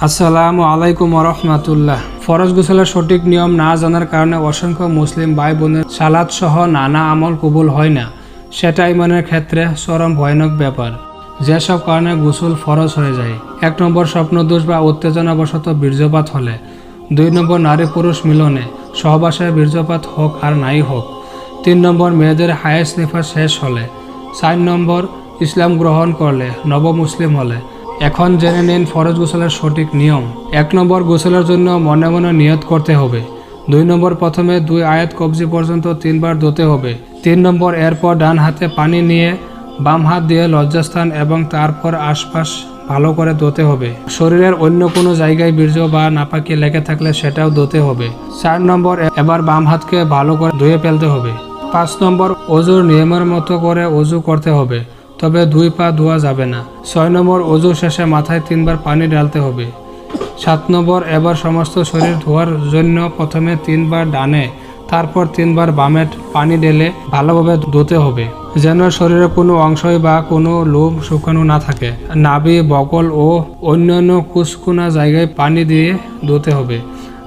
আসসালামু আলাইকুম রহমাতুল্লাহ। ফরজ গোসলের সঠিক নিয়ম না জানার কারণে অসংখ্য মুসলিম ভাই বোনের সালাত সহ নানা আমল কবুল হয় না। সেটা ইমানের ক্ষেত্রে চরম ভয়ানক ব্যাপার, যেসব কারণে গোসল ফরজ হয়ে যায়। 1 নম্বর, স্বপ্নদোষ বা উত্তেজনাবশত বীর্যপাত হলে। 2 নম্বর, নারী পুরুষ মিলনে, সহবাসে বীর্যপাত হোক আর নাই হোক। 3 নম্বর, মেয়েদের হায়েস নিফাস শেষ হলে। 4 নম্বর, ইসলাম গ্রহণ করলে, নব মুসলিম হলে। এখন জেনে নিন ফরজ গোসলের সঠিক নিয়ম। 1 নম্বর, গোসলের জন্য মনে মনে নিয়ত করতে হবে। 2 নম্বর, প্রথমে 2 আয়াত কবজি পর্যন্ত 3 বার ধুতে হবে। 3 নম্বর, এরপর ডান হাতে পানি নিয়ে বাম হাত দিয়ে লজ্জাস্থান এবং তারপর আশপাশ ভালো করে ধুতে হবে। শরীরের অন্য কোনো জায়গায় বীর্য বা নাপাকি লেগে থাকলে সেটাও ধুতে হবে। 4 নম্বর, এবার বাম হাতকে ভালো করে ধুয়ে ফেলতে হবে। 5 নম্বর, অজুর নিয়মের মতো করে অজু করতে হবে, তবে 2 পা ধোয়া যাবে না। 6 নম্বর, অজু শেষে মাথায় 3 বার পানি ঢালতে হবে। 7 নম্বর, এবার সমস্ত শরীর ধোয়ার জন্য প্রথমে 3 বার ডানে, তারপর 3 বার বামে পানি ঢেলে ভালোভাবে ধুতে হবে, যেন শরীরের কোনো অংশই বা কোনো লোম শুকানো না থাকে। নাভি, বগল ও অন্যান্য কুচকুনা জায়গায় পানি দিয়ে ধুতে হবে।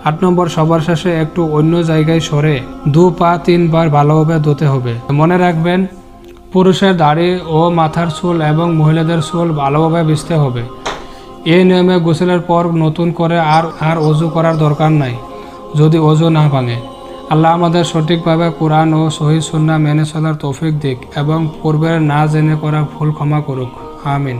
8 নম্বর, সবার শেষে একটু অন্য জায়গায় সরে 2 পা 3 বার ভালোভাবে ধুতে হবে। মনে রাখবেন, পুরুষের দাড়ি ও মাথার চুল এবং মহিলাদের চুল ভালোভাবে ভিজতে হবে। এই নিয়মে গোসলের পর নতুন করে আর অজু করার দরকার নাই, যদি অজু না ভাঙে। আল্লাহ আমাদের সঠিকভাবে কোরআন ও সহিহ সুন্নাহ মেনে চলার তৌফিক দিক এবং পূর্বের না জেনে করা ভুল ক্ষমা করুক। আমিন।